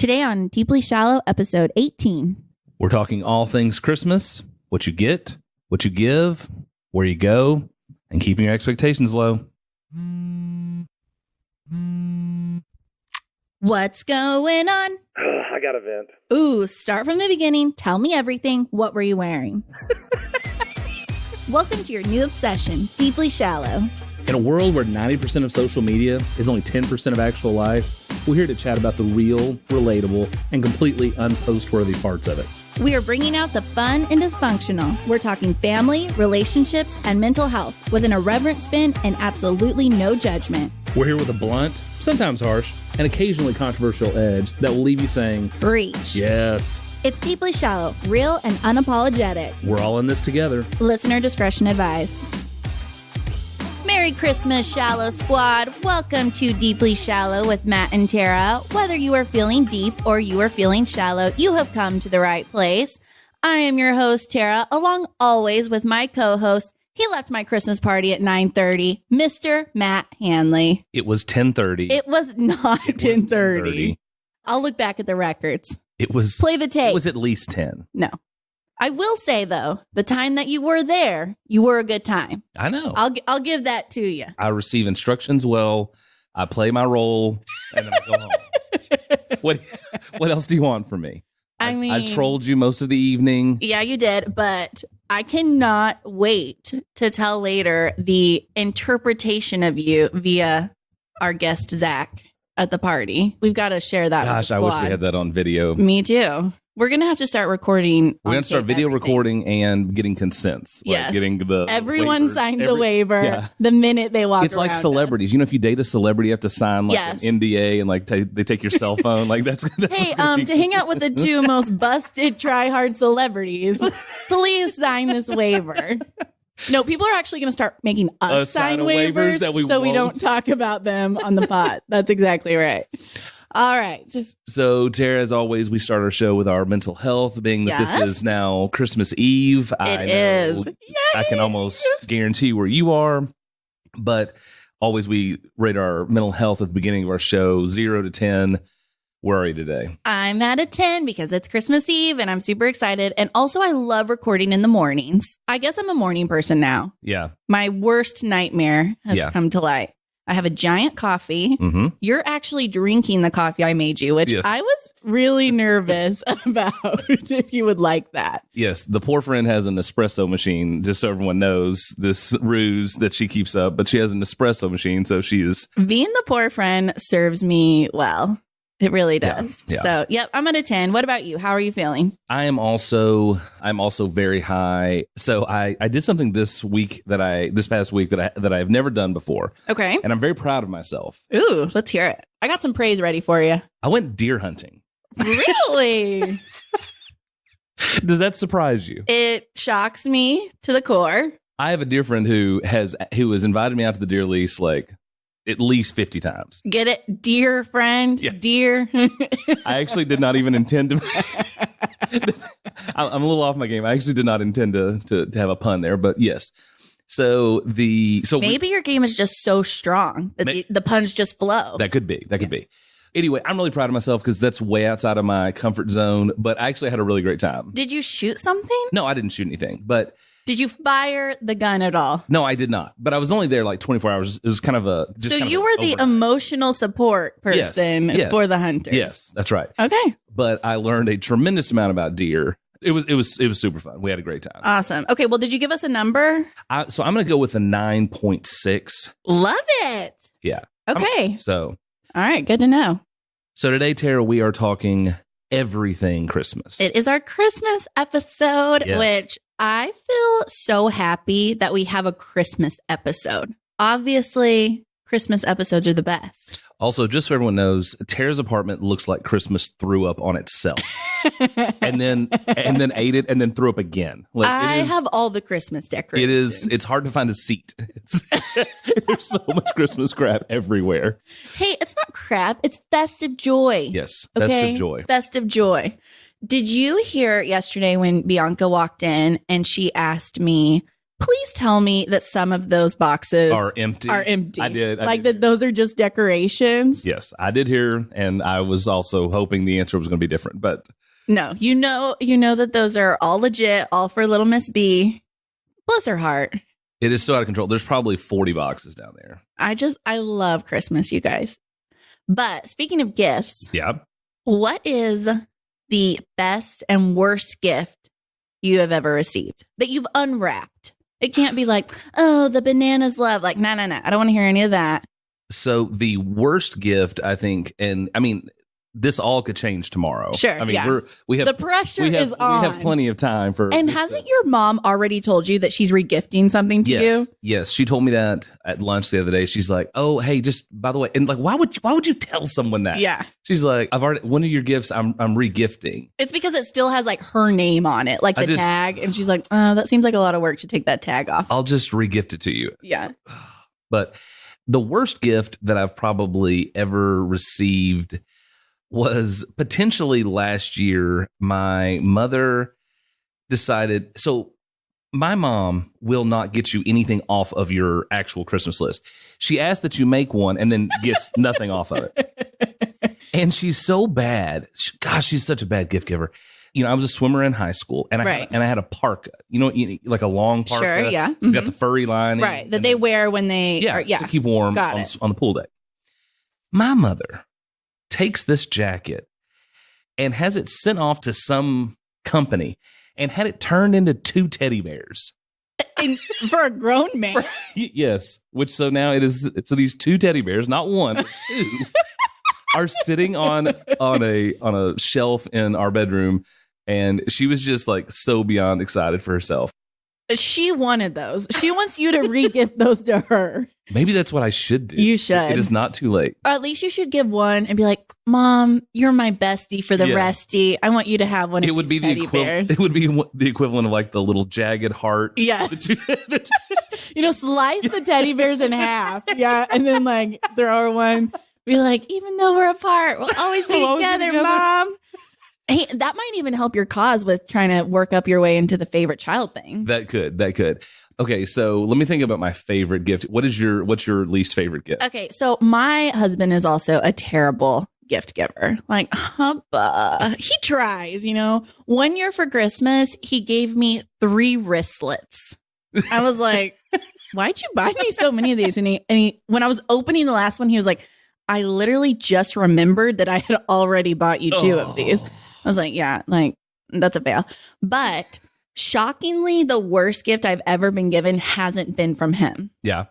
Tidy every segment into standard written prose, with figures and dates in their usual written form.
Today on Deeply Shallow, episode 18. We're talking all things Christmas, what you get, what you give, where you go, and keeping your expectations low. What's going on? I got a vent. Ooh, start from the beginning. Tell me everything. What were you wearing? Welcome to your new obsession, Deeply Shallow. In a world where 90% of social media is only 10% of actual life, we're here to chat about the real, relatable, and completely unpost-worthy parts of it. We are bringing out the fun and dysfunctional. We're talking family, relationships, and mental health with an irreverent spin and absolutely no judgment. We're here with a blunt, sometimes harsh, and occasionally controversial edge that will leave you saying, Preach. yes. It's Deeply Shallow, real and unapologetic. We're all in this together. Listener discretion advised. Merry Christmas, Shallow Squad. Welcome to Deeply Shallow with Matt and Tara. Whether you are feeling deep or you are feeling shallow, you have come to the right place. I am your host, Tara, along always with my co-host. He left my Christmas party at 9:30, Mr. Matt Hanley. It was 10:30. It was not 10:30. 10:30. I'll look back at the records. It was Play the tape. It was at least 10. No. I will say, though, the time that you were there, you were a good time. I know. I'll give that to you. I receive instructions well. I play my role, and then I go home. What else do you want from me? I trolled you most of the evening. Yeah, you did, but I cannot wait to tell later the interpretation of you via our guest, Zach, at the party. We've got to share that with the Gosh, I squad. wish we had that on video. Me too. We're going to have to start recording. We're going to start video recording and getting consents. Yes. Like getting the Everyone waivers. signs a waiver the minute they walk It's like around celebrities. us. You know, if you date a celebrity, you have to sign like Yes. an NDA and like they take your cell phone. Like that's Hey, to hang out with the two most busted try-hard celebrities, please sign this waiver. No, people are actually going to start making us sign waivers that we so we won't. don't talk about them on the pod. That's exactly right. All right. So, Tara, as always, we start our show with our mental health, being that Yes. this is now Christmas Eve. It is. I can almost guarantee where you are, but always we rate our mental health at the beginning of our show, 0 to 10. Where are you today? I'm at a 10 because it's Christmas Eve and I'm super excited. And also, I love recording in the mornings. I guess I'm a morning person now. Yeah. My worst nightmare has come to light. I have a giant coffee. Mm-hmm. You're actually drinking the coffee I made you, which Yes. I was really nervous about if you would like that. Yes, the poor friend has an espresso machine, just so everyone knows this ruse that she keeps up, but she has an espresso machine, so she is... Being the poor friend serves me well. It really does. Yeah. So, yep, I'm at a 10. What about you? How are you feeling? I'm also very high. So I did something this past week that I have never done before. Okay. And I'm very proud of myself. Ooh, let's hear it. I got some praise ready for you. I went deer hunting. Really? Does that surprise you? It shocks me to the core. I have a dear friend who has invited me out to the deer lease like at least 50 times. Get it? Dear friend? Yeah. Dear? I actually did not even intend to. I'm a little off my game. I actually did not intend to have a pun there, but yes. So maybe your game is just so strong that the puns just flow. That could be. Anyway, I'm really proud of myself because that's way outside of my comfort zone, but I actually had a really great time. Did you shoot something? No, I didn't shoot anything, but... Did you fire the gun at all? No, I did not. But I was only there like 24 hours. It was kind of a... So you were the emotional support person for the hunters. Yes, that's right. Okay. But I learned a tremendous amount about deer. It was super fun. We had a great time. Awesome. Okay, well, did you give us a number? So I'm going to go with a 9.6. Love it. Yeah. Okay. All right, good to know. So today, Tara, we are talking everything Christmas. It is our Christmas episode, which I feel so happy that we have a Christmas episode. Obviously, Christmas episodes are the best. Also, just so everyone knows, Tara's apartment looks like Christmas threw up on itself. and then ate it and then threw up again. Like, I have all the Christmas decorations. It's hard to find a seat. There's so much Christmas crap everywhere. Hey, it's not crap. It's festive joy. Yes, okay? festive joy. Festive joy. Did you hear yesterday when Bianca walked in and she asked me, please tell me that some of those boxes Are empty. I did. Those are just decorations. Yes, I did hear, and I was also hoping the answer was going to be different, but no, you know that those are all legit, all for little Miss B. Bless her heart. it is so out of control. There's probably 40 boxes down there. I love Christmas, you guys. But speaking of gifts, Yeah. what is the best and worst gift you have ever received that you've unwrapped? It can't be like, oh, the bananas love. Like, no. I don't want to hear any of that. So the worst gift, I think, and I mean, this all could change tomorrow. Sure. I mean, yeah. we have the pressure is on. We have plenty of time for. And hasn't your mom already told you that she's regifting something to you? Yes, she told me that at lunch the other day. She's like, "Oh, hey, just by the way," and like, why would you tell someone that? Yeah. She's like, "I've already one of your gifts. I'm regifting." It's because it still has like her name on it, like the tag, and she's like, "Oh, that seems like a lot of work to take that tag off." I'll just regift it to you. Yeah. But the worst gift that I've probably ever received was potentially last year. My mother decided, so my mom will not get you anything off of your actual Christmas list. She asked that you make one and then gets nothing off of it. And she's so bad. Gosh, she's such a bad gift giver. You know, I was a swimmer in high school, and I had a parka. You know, like a long parka. Sure, yeah. It's got the furry lining. Right, that they wear when they... to keep warm on the pool deck. My mother takes this jacket and has it sent off to some company and had it turned into 2 teddy bears. For a grown man. Yes. So now it is. So these 2 teddy bears, not one, but 2, are sitting on a shelf in our bedroom. And she was just like so beyond excited for herself. She wanted those. She wants you to re-gift those to her. Maybe that's what I should do. You should. It is not too late. Or at least you should give one and be like, Mom, you're my bestie for the resty. I want you to have one of these teddy bears. It would be the equivalent of like the little jagged heart. Yeah. You know, slice the teddy bears in half. Yeah. And then like throw one. Be like, even though we're apart, we'll always be together, Mom. Hey, that might even help your cause with trying to work up your way into the favorite child thing. That could. Okay, so let me think about my favorite gift. What's your least favorite gift? Okay, so my husband is also a terrible gift giver. Like, hubba. He tries, you know. One year for Christmas, he gave me 3 wristlets. I was like, why'd you buy me so many of these? And he when I was opening the last one, he was like, I literally just remembered that I had already bought you 2 of these. I was like, yeah, like, that's a fail. But shockingly, the worst gift I've ever been given hasn't been from him. Yeah.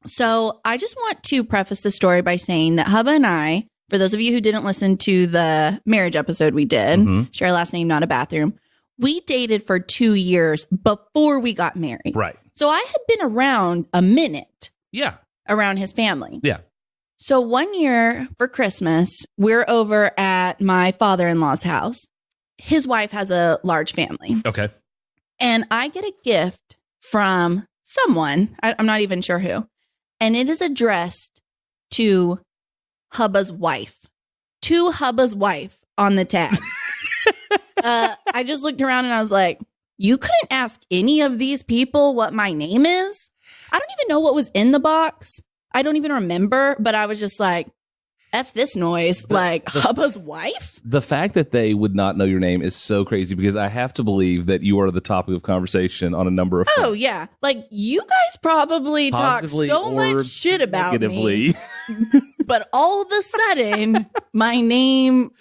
So I just want to preface the story by saying that Hubba and I, for those of you who didn't listen to the marriage episode we did, share a last name, not a bathroom, we dated for 2 years before we got married. Right. So I had been around a minute. Yeah. Around his family. Yeah. So one year for Christmas, we're over at my father-in-law's house. His wife has a large family. Okay. And I get a gift from someone. I'm not even sure who. And it is addressed to Hubba's wife. To Hubba's wife on the tag. I just looked around and I was like, you couldn't ask any of these people what my name is? I don't even know what was in the box. I don't even remember, but I was just like, F this noise, Hubba's wife? The fact that they would not know your name is so crazy because I have to believe that you are the topic of conversation on a number of fronts. Oh, yeah. Like, you guys probably talk so much shit about me. But all of a sudden, my name,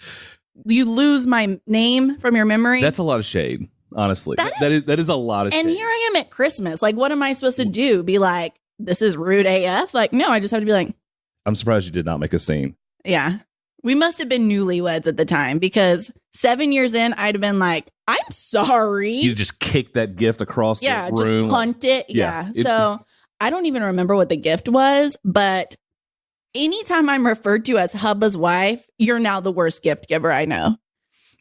you lose my name from your memory. That's a lot of shade, honestly. That is a lot of shade. And here I am at Christmas. Like, what am I supposed to do? Be like, this is rude AF? Like, no, I just have to be like, I'm surprised you did not make a scene. Yeah. We must have been newlyweds at the time because 7 years in, I'd have been like, I'm sorry. You just kicked that gift across the room. Yeah, just punt it. Yeah. So I don't even remember what the gift was, but anytime I'm referred to as Hubba's wife, you're now the worst gift giver I know.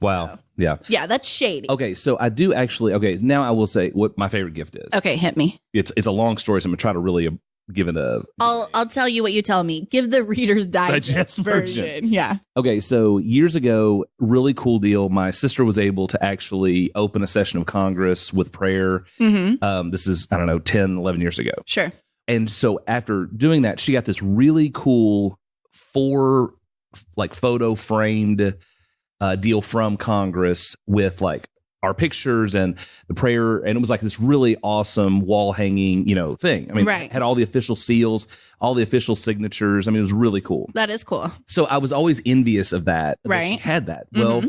Wow. So, yeah. Yeah, that's shady. Okay, so I do actually, now I will say what my favorite gift is. Okay, hit me. It's a long story, so I'm going to try to really give it a. I'll tell you what you tell me. Give the Reader's Digest version. Yeah. Okay, so years ago, really cool deal. My sister was able to actually open a session of Congress with prayer. This is, 10, 11 years ago. Sure. And so after doing that, she got this really cool 4 photo framed deal from Congress with our pictures and the prayer, and it was this really awesome wall hanging, thing. I mean, right. It had all the official seals, all the official signatures. I mean, it was really cool. That is cool. So I was always envious of that. Right. She had that. Well,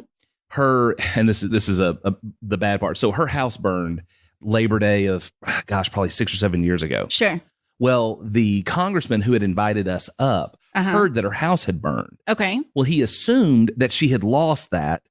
her, and this is the bad part. So her house burned Labor Day of, probably 6 or 7 years ago. Sure. Well, the congressman who had invited us up heard that her house had burned. Okay. Well, he assumed that she had lost that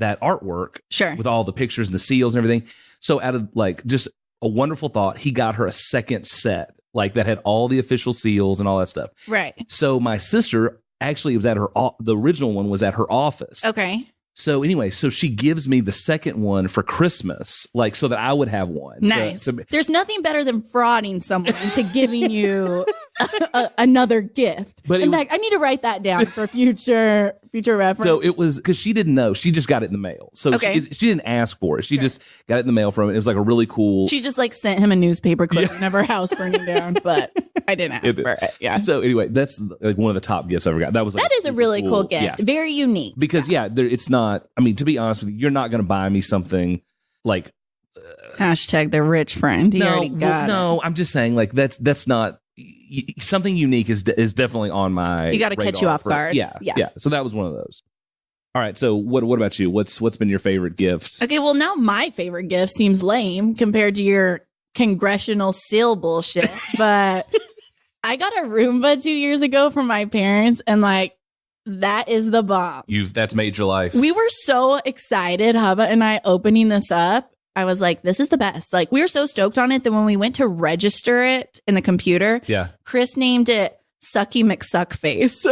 artwork, sure, with all the pictures and the seals and everything. So out of just a wonderful thought, he got her a second set that had all the official seals and all that stuff. Right. So my sister actually was at the original one was at her office. Okay. So anyway, so she gives me the second one for Christmas, so that I would have one. Nice. There's nothing better than frauding someone into giving you another gift. But in fact, I need to write that down for future reference. So it was because she didn't know. She just got it in the mail. So she didn't ask for it. She just got it in the mail from it. It was a really cool. She just sent him a newspaper clipping of her house burning down, but I didn't ask for it. Yeah. So anyway, that's one of the top gifts I ever got. That is a really cool gift. Yeah. Very unique. Because it's not. I mean, to be honest with you, you're not going to buy me something hashtag the rich friend. No, I'm just saying that's not something unique is definitely on my. You got to catch you off guard. Yeah. So that was one of those. All right. So what about you? What's been your favorite gift? Okay. Well, now my favorite gift seems lame compared to your congressional seal bullshit, but I got a Roomba 2 years ago from my parents, and that is the bomb. That's made your life. We were so excited, Hubba and I, opening this up. I was like, this is the best. We were so stoked on it that when we went to register it in the computer, Chris named it Sucky McSuckface.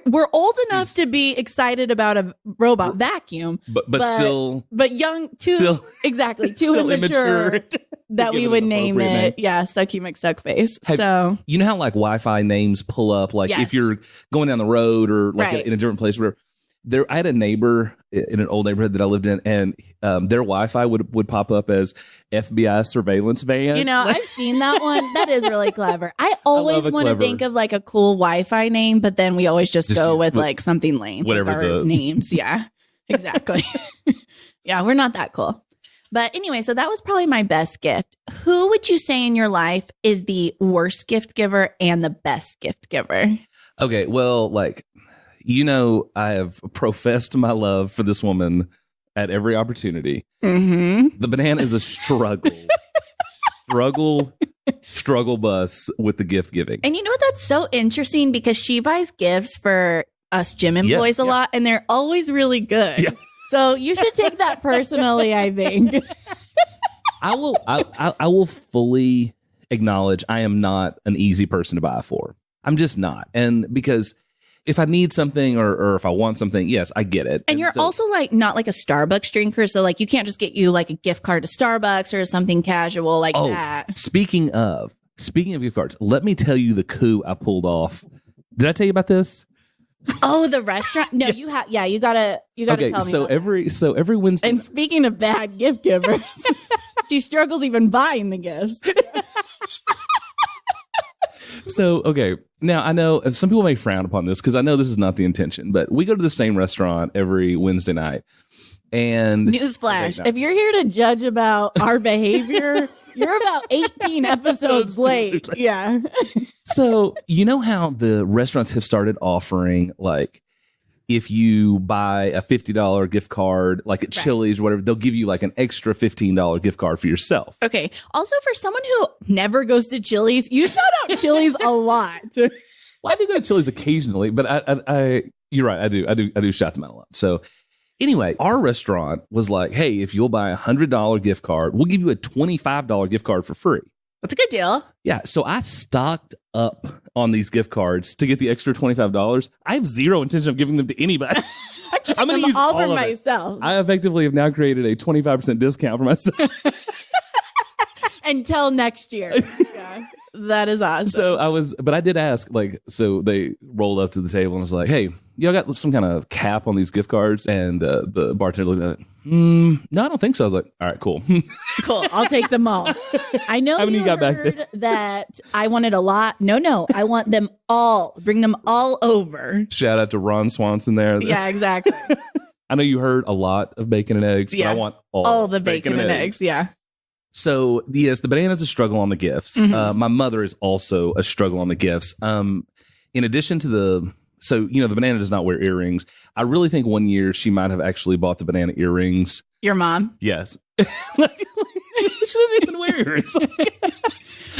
We're old enough to be excited about a robot vacuum, but young, too immature that we would name it. Yeah, Sucky McSuckface. So you know how Wi-Fi names pull up, if you're going down the road or in a different place, where I had a neighbor in an old neighborhood that I lived in, and their Wi-Fi would pop up as FBI surveillance van. I've seen that one. That is really clever. I always want to think of a cool Wi-Fi name, but then we always just go with something lame. Whatever our names. Yeah, exactly. Yeah, we're not that cool. But anyway, so that was probably my best gift. Who would you say in your life is the worst gift giver and the best gift giver? Okay, well, I have professed my love for this woman at every opportunity. The banana is a struggle bus with the gift giving. And you know what? That's so interesting because she buys gifts for us gym employees a lot, and they're always really good. Yeah. So you should take that personally, I think. I will fully acknowledge I am not an easy person to buy for. I'm just not. And because if I need something or if I want something, yes, I get it. And you're also not a Starbucks drinker. So you can't just get you a gift card to Starbucks or something casual that. Speaking of gift cards, let me tell you the coup I pulled off. Did I tell you about this? Oh, the restaurant? No, yes. you gotta tell me. Every Wednesday. And speaking of bad gift givers, she struggles even buying the gifts. So, okay. Now, I know some people may frown upon this because I know this is not the intention, but we go to the same restaurant every Wednesday night. And newsflash, if you're here to judge about our behavior, you're about 18 episodes late. Yeah. So, you know how the restaurants have started offering, if you buy a $50 gift card, at Chili's or whatever, they'll give you an extra $15 gift card for yourself. Okay. Also, for someone who never goes to Chili's, you shout out Chili's a lot. Well, I do go to Chili's occasionally, but I you're right. I do shout them out a lot. So anyway, our restaurant was hey, if you'll buy $100 gift card, we'll give you a $25 gift card for free. That's a good deal. Yeah. So I stocked up on these gift cards to get the extra $25. I have zero intention of giving them to anybody. I'm going to use all for myself. I effectively have now created a 25% discount for myself. Until next year. Yeah. That is awesome. So but I did ask, like, so they rolled up to the table and was like, hey, y'all got some kind of cap on these gift cards? And the bartender looked at it. No, I don't think so. I was like, all right, cool. Cool. I'll take them all. I know you got back there that I wanted a lot. No, I want them all. Bring them all over. Shout out to Ron Swanson there. Yeah, exactly. I know you heard a lot of bacon and eggs, but I want all the bacon and eggs. Yeah. So, yes, the banana's a struggle on the gifts. My mother is also a struggle on the gifts. In addition to the banana does not wear earrings. I really think one year she might have actually bought the banana earrings. Your mom? Yes. She doesn't even wear earrings.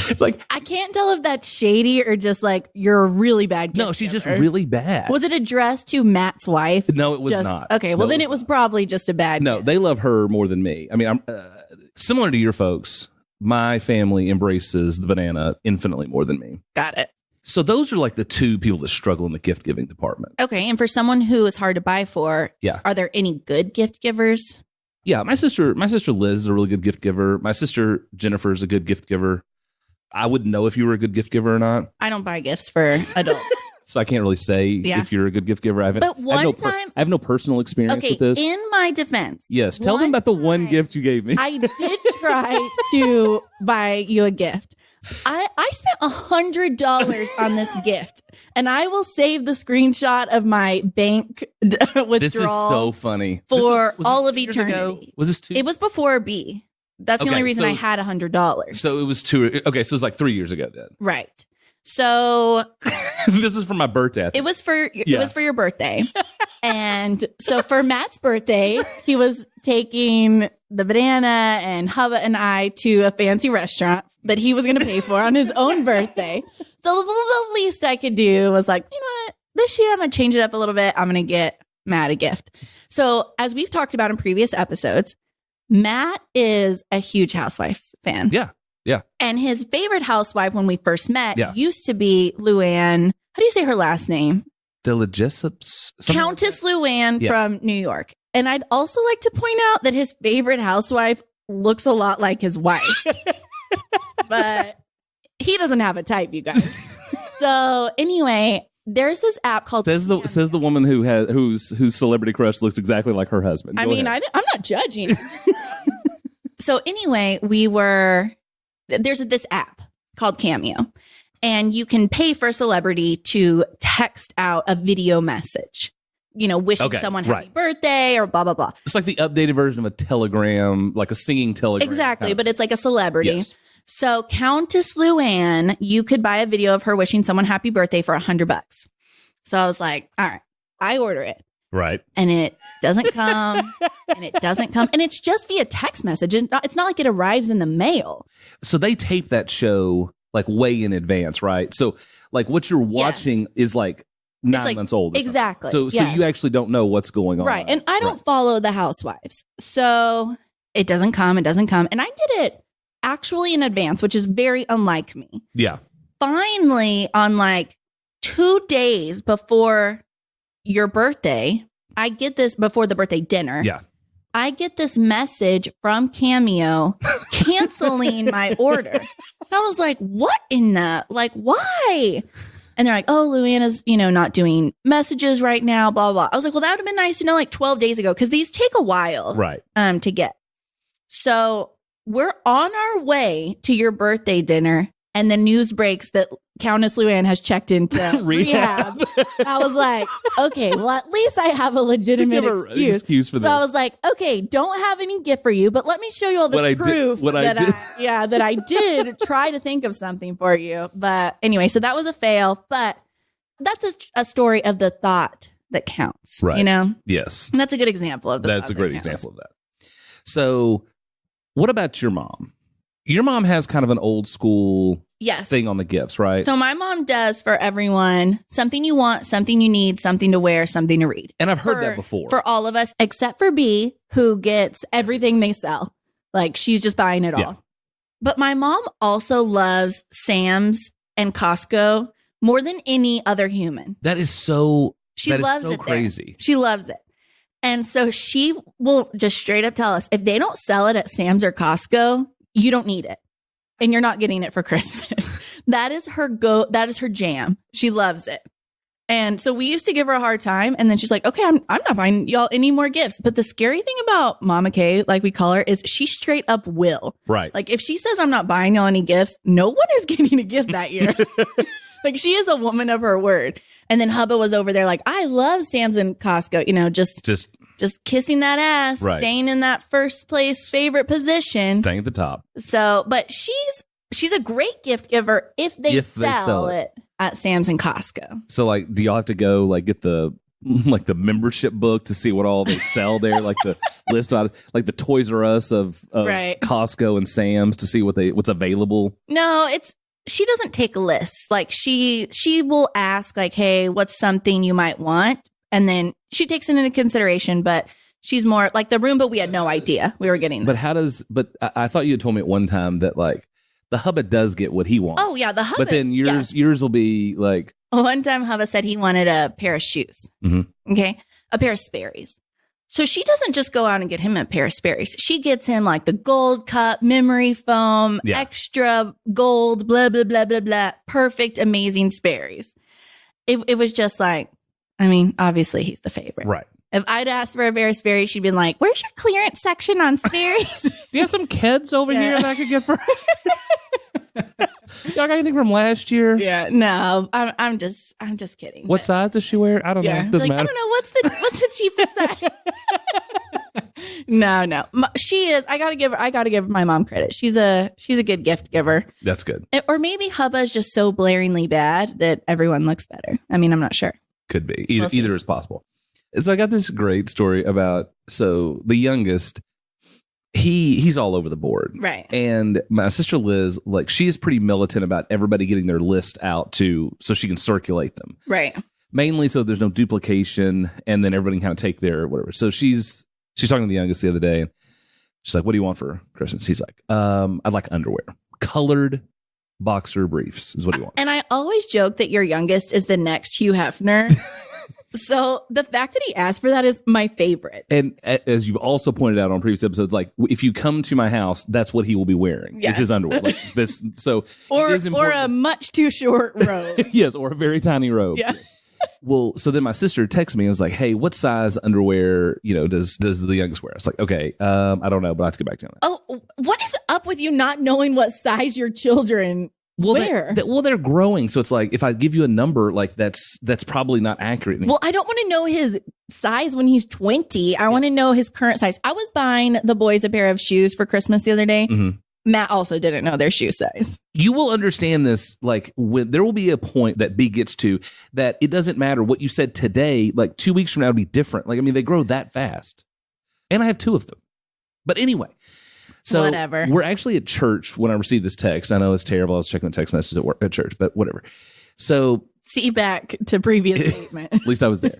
It's like, I can't tell if that's shady or just like you're a really bad gift No, she's giver. just really bad. Was it addressed to Matt's wife? No, it was not. Okay, well, then it was probably just a bad gift. They love her more than me. I mean, I'm similar to your folks. My family embraces the banana infinitely more than me. Got it. So those are like the two people that struggle in the gift giving department. Okay, and for someone who is hard to buy for, are there any good gift givers? Yeah, my sister Liz is a really good gift giver. My sister Jennifer is a good gift giver. I wouldn't know if you were a good gift giver or not. I don't buy gifts for adults. So I can't really say if you're a good gift giver. I have no personal experience with this. In my defense. Yes, tell them about the one gift you gave me. I did try to buy you a gift. I spent $100 on this gift, and I will save the screenshot of my bank withdrawal. This is so funny. For all of eternity. Was this 2? It was before B. That's the only reason I had $100. So it was 2. Okay, so it was like 3 years ago then. Right. So this is for my birthday. It was for your birthday. And so for Matt's birthday, he was taking the banana and Hubba and I to a fancy restaurant that he was going to pay for on his own birthday. So the least I could do was like, you know what? This year I'm going to change it up a little bit. I'm going to get Matt a gift. So as we've talked about in previous episodes, Matt is a huge Housewives fan. Yeah. Yeah. And his favorite housewife when we first met used to be Luann. How do you say her last name? Delajessups. Countess Luann from New York. And I'd also like to point out that his favorite housewife looks a lot like his wife. But he doesn't have a type, you guys. So anyway, there's this app called says the woman whose celebrity crush looks exactly like her husband. Go ahead. I'm not judging. So anyway, there's this app called Cameo, and you can pay for a celebrity to text out a video message, wishing someone happy birthday or blah, blah, blah. It's like the updated version of a telegram, like a singing telegram. Exactly, but it's like a celebrity. Yes. So Countess Luann, you could buy a video of her wishing someone happy birthday for $100. So I was like, all right, I order it. Right. And it doesn't come, and it doesn't come. And it's just via text message. It's not like it arrives in the mail. So they tape that show like way in advance, right? So like what you're watching is like 9 months old. Exactly. So you actually don't know what's going on. Right. And I don't follow the Housewives. So it doesn't come. And I did it actually in advance, which is very unlike me. Yeah. Finally, on like 2 days before your birthday, I get this before the birthday dinner. Yeah. I get this message from Cameo canceling my order. And I was like, what in the, like, why? And they're like, oh, Luanna's, not doing messages right now, blah, blah. I was like, well, that would have been nice to know like 12 days ago, because these take a while to get. So we're on our way to your birthday dinner, and the news breaks that Countess Luann has checked into rehab. I was like, okay, well, at least I have a legitimate excuse for this. So I was like, okay, don't have any gift for you, but let me show you all this proof that I did try to think of something for you. But anyway, so that was a fail, but that's a story of the thought that counts, right? Yes. And that's a good example of that. That's a great example of that. So what about your mom? Your mom has kind of an old school thing on the gifts, right? So my mom does for everyone something you want, something you need, something to wear, something to read. And I've heard that before. For all of us, except for B, who gets everything they sell. Like she's just buying it all. But my mom also loves Sam's and Costco more than any other human. That is so crazy. There. She loves it. And so she will just straight up tell us, if they don't sell it at Sam's or Costco, you don't need it. And you're not getting it for Christmas. That is her jam. She loves it. And so we used to give her a hard time. And then she's like, okay, I'm not buying y'all any more gifts. But the scary thing about Mama Kay, like we call her, is she straight up will. Right. Like if she says I'm not buying y'all any gifts, no one is getting a gift that year. Like she is a woman of her word. And then Hubba was over there like, I love Sam's and Costco, you know, just kissing that ass, right. Staying in that first place favorite position. Staying at the top. So, but she's a great gift giver if they sell it at Sam's and Costco. So like, do y'all have to go like get the membership book to see what all they sell there? Like the list out, like the Toys R Us of right. Costco and Sam's to see what's available? No, she doesn't take lists. Like she will ask like, hey, what's something you might want? And then she takes it into consideration, but she's more like the Roomba. We had no idea we were getting that. But I thought you had told me at one time that like the Hubba does get what he wants. Oh yeah, the Hubba. But then yours will be like. One time Hubba said he wanted a pair of shoes. Mm-hmm. Okay. A pair of Sperry's. So she doesn't just go out and get him a pair of Sperry's. She gets him like the gold cup, memory foam, extra gold, blah, blah, blah, blah, blah. Perfect, amazing Sperry's. It was just like, I mean, obviously he's the favorite. Right. If I'd asked for a pair of Sperry's, she'd been like, where's your clearance section on Sperry's? Do you have some kids over here that I could get for? Y'all got anything from last year? Yeah, no, I'm just kidding. What size does she wear? I don't know. Doesn't matter. I don't know what's the cheapest size. No, she is. I gotta give my mom credit. She's a good gift giver. That's good. Or maybe Hubba is just so blaringly bad that everyone looks better. I mean, I'm not sure. Could be either is possible. So I got this great story about the youngest. He's all over the board. Right. And my sister Liz, like she is pretty militant about everybody getting their list out so she can circulate them. Right. Mainly so there's no duplication and then everybody can kind of take their whatever. So she's talking to the youngest the other day and she's like, what do you want for Christmas? He's like, I'd like underwear. Colored boxer briefs is what he wants. And I always joke that your youngest is the next Hugh Hefner. So the fact that he asked for that is my favorite. And as you've also pointed out on previous episodes, like if you come to my house, that's what he will be wearing. Yes. Is his underwear. Like this. So or a much too short robe. Yes, or a very tiny robe. Yeah. Yes. Well, so then my sister texted me and was like, "Hey, what size underwear, does the youngest wear?" I was like, "Okay, I don't know, but I have to get back to you on that." Oh, what is up with you not knowing what size your children wear? They're growing, so it's like if I give you a number, like that's probably not accurate anymore. Well, I don't want to know his size when he's 20. I want to know his current size. I was buying the boys a pair of shoes for Christmas the other day. Mm-hmm. Matt also didn't know their shoe size. You will understand this, like when there will be a point that B gets to that it doesn't matter what you said today, like 2 weeks from now will be different. Like, I mean, they grow that fast. And I have 2 of them. But anyway, so whatever. We're actually at church when I received this text. I know it's terrible. I was checking the text messages at church, but whatever. So see back to previous statement. At least I was there.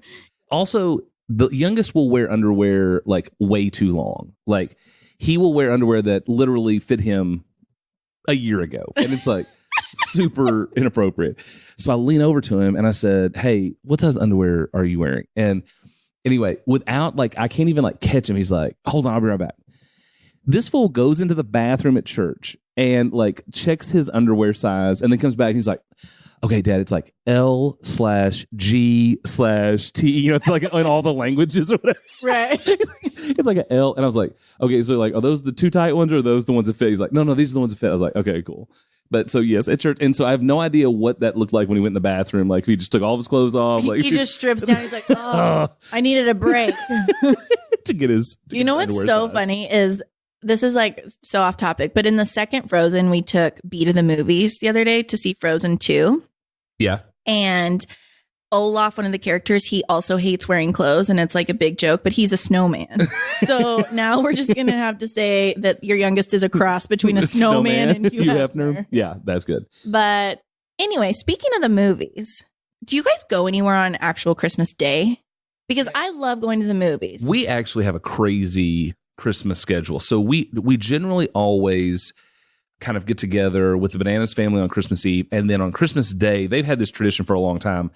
Also, the youngest will wear underwear like way too long. Like he will wear underwear that literally fit him a year ago. And it's like super inappropriate. So I lean over to him and I said, "Hey, what size underwear are you wearing?" And anyway, without I can't even catch him. He's like, "Hold on, I'll be right back." This fool goes into the bathroom at church and checks his underwear size and then comes back and he's like, "Okay, Dad, it's like L/G/T." It's like in all the languages or whatever. Right. It's like an L. And I was like, "Okay, so are those the too tight ones or are those the ones that fit?" He's like, "No, these are the ones that fit." I was like, "Okay, cool." But so yes, at church. And so I have no idea what that looked like when he went in the bathroom. Like if he just took all of his clothes off. He just strips down. He's like, "Oh, I needed a break." to get his. You know what's so funny is this is so off topic, but in the second Frozen, we took B to the movies the other day to see Frozen 2. Yeah. And Olaf, one of the characters, he also hates wearing clothes and it's like a big joke, but he's a snowman. So now we're just going to have to say that your youngest is a cross between a snowman and Hugh Hefner. Yeah, that's good. But anyway, speaking of the movies, do you guys go anywhere on actual Christmas Day? Because I love going to the movies. We actually have a crazy Christmas schedule. So we generally always kind of get together with the Bananas family on Christmas Eve. And then on Christmas Day, they've had this tradition for a long time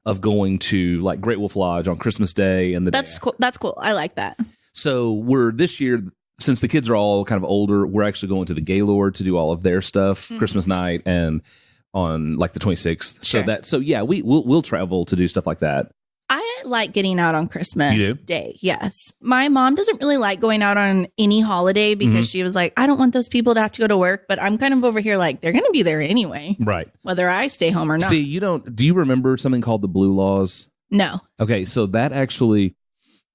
of going to Great Wolf Lodge on Christmas Day. And that's cool. That's cool. I like that. So we're this year, since the kids are all kind of older, we're actually going to the Gaylord to do all of their stuff Christmas night. And on like the 26th. Sure. So yeah, we'll travel to do stuff like that. I like getting out on Christmas You do? Day. Yes. My mom doesn't really like going out on any holiday because she was like, I don't want those people to have to go to work. But I'm kind of over here like, they're going to be there anyway. Right. Whether I stay home or not. See, do you remember something called the Blue Laws? No. Okay. So that actually,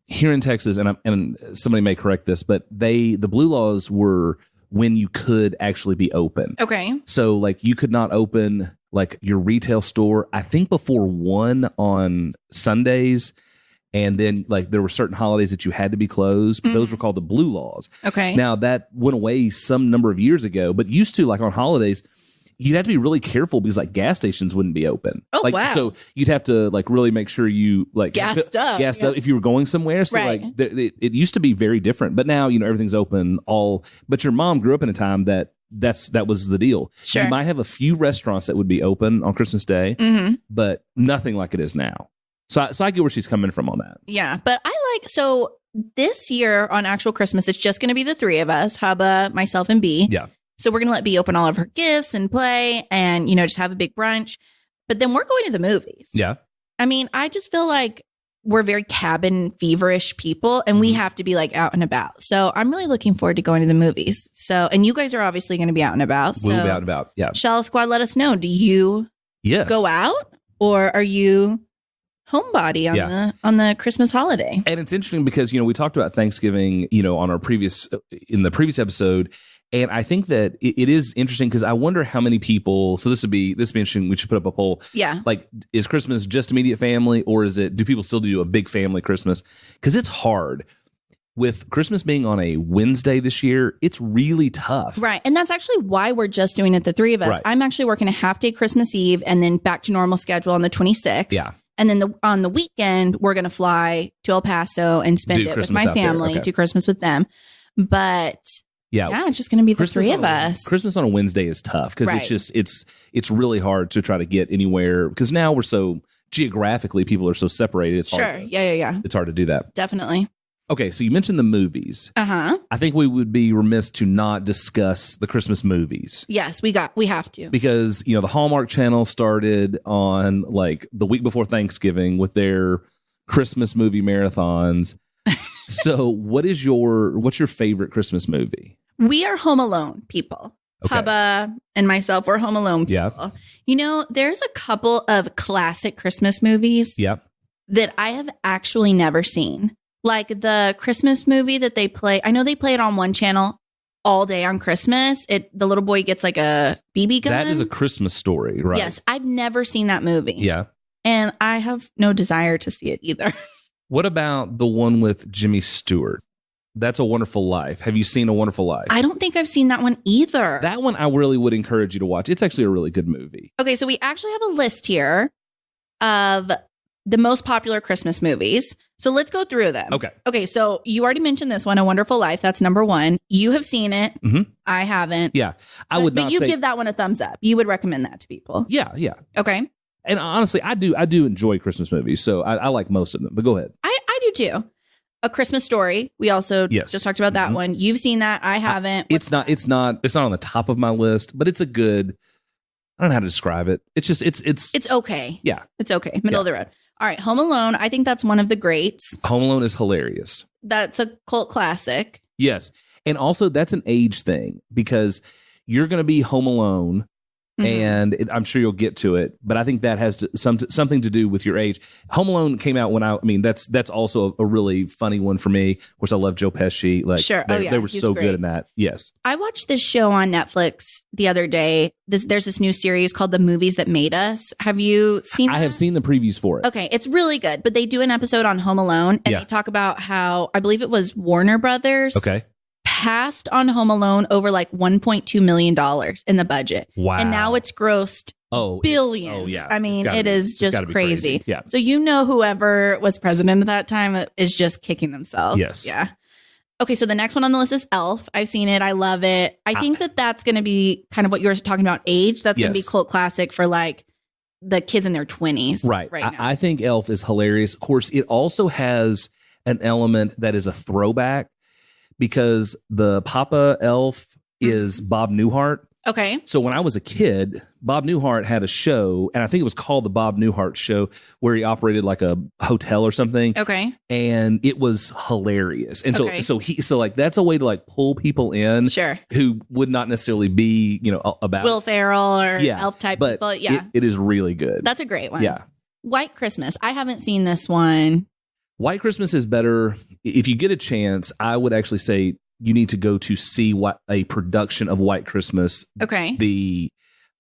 here in Texas, and somebody may correct this, but the Blue Laws were when you could actually be open. Okay. So like you could not open like your retail store, I think before 1 on Sundays. And then like there were certain holidays that you had to be closed. But those were called the Blue Laws. Okay. Now that went away some number of years ago, but used to, like on holidays, you'd have to be really careful because like gas stations wouldn't be open. Oh, like, wow. So you'd have to like really make sure you like Gassed up if you were going somewhere. So Right. like it used to be very different, but now, everything's open but your mom grew up in a time that was the deal. Sure. You might have a few restaurants that would be open on Christmas Day, but nothing like it is now. So I get where she's coming from on that. Yeah. But so this year on actual Christmas, it's just going to be the three of us, Hubba, myself, and B. Yeah. So we're going to let B open all of her gifts and play and, just have a big brunch. But then we're going to the movies. Yeah. I mean, I just feel like we're very cabin feverish people and we have to be like out and about. So I'm really looking forward to going to the movies. So, and you guys are obviously going to be out and about. So We'll be out and about. Yeah. Shallow Squad, let us know. Do you go out or are you homebody on the Christmas holiday? And it's interesting because, we talked about Thanksgiving, on our in the previous episode. And I think that it is interesting because I wonder how many people. So this would be interesting. We should put up a poll. Yeah. Like, is Christmas just immediate family, or do people still do a big family Christmas? Because it's hard with Christmas being on a Wednesday this year. It's really tough. Right. And that's actually why we're just doing it, the three of us. Right. I'm actually working a half day Christmas Eve and then back to normal schedule on the 26th. Yeah. And then on the weekend, we're going to fly to El Paso and spend Do it Christmas with my out there. family, Okay. do Christmas with them. But yeah, it's just going to be the three of us. Christmas on a Wednesday is tough because Right. it's really hard to try to get anywhere because now we're so geographically, people are so separated. It's Sure. hard. Yeah. It's hard to do that. Definitely. Okay, so you mentioned the movies. Uh-huh. I think we would be remiss to not discuss the Christmas movies. Yes, we have to. Because, the Hallmark Channel started on like the week before Thanksgiving with their Christmas movie marathons. So what's your favorite Christmas movie? We are Home Alone people. Okay. Hubba and myself, we're Home Alone people. Yeah. There's a couple of classic Christmas movies Yeah. that I have actually never seen. Like the Christmas movie that they play. I know they play it on one channel all day on Christmas. The little boy gets like a BB gun. That is a Christmas Story, right? Yes. I've never seen that movie. Yeah. And I have no desire to see it either. What about the one with Jimmy Stewart? That's A Wonderful Life. Have you seen A Wonderful Life? I don't think I've seen that one either. That one I really would encourage you to watch. It's actually a really good movie. Okay, so we actually have a list here of the most popular Christmas movies. So let's go through them. Okay, so you already mentioned this one, A Wonderful Life. That's number one. You have seen it. Mm-hmm. I haven't. Yeah. But you give that one a thumbs up. You would recommend that to people. Yeah. Okay. And honestly, I do enjoy Christmas movies, so I like most of them. But go ahead. I do too. A Christmas Story. We also just talked about that one. You've seen that. I haven't. It's not on the top of my list, but it's a good. I don't know how to describe it. It's just it's okay. Yeah, it's okay. Middle of the road. All right, Home Alone. I think that's one of the greats. Home Alone is hilarious. That's a cult classic. Yes, and also that's an age thing because you're going to be home alone. And I'm sure you'll get to it, but I think that has something to do with your age. Home Alone came out when that's also a really funny one for me. Of course, I love Joe Pesci. Like, sure. They were so good in that. Yes. I watched this show on Netflix the other day. There's this new series called The Movies That Made Us. Have you seen that? I have seen the previews for it. Okay. It's really good, but they do an episode on Home Alone and they talk about how, I believe it was Warner Brothers. Okay. Passed on Home Alone over like $1.2 million in the budget. Wow. And now it's grossed billions. Oh, yeah. I mean, it is just crazy. Yeah. So whoever was president at that time is just kicking themselves. Yes. Yeah. Okay, so the next one on the list is Elf. I've seen it. I love it. I think that's going to be kind of what you were talking about, age. That's going to be cult classic for like the kids in their 20s. Right now. I think Elf is hilarious. Of course, it also has an element that is a throwback because the Papa Elf is Bob Newhart. Okay. So when I was a kid, Bob Newhart had a show, and I think it was called the Bob Newhart Show, where he operated like a hotel or something. Okay. And it was hilarious. And Okay. so like that's a way to like pull people in Sure. who would not necessarily be, about Will Ferrell or Yeah, elf type but people. Yeah. it is really good. That's a great one. Yeah. White Christmas. I haven't seen this one. White Christmas is better. If you get a chance, I would actually say you need to go to see what a production of White Christmas. Okay.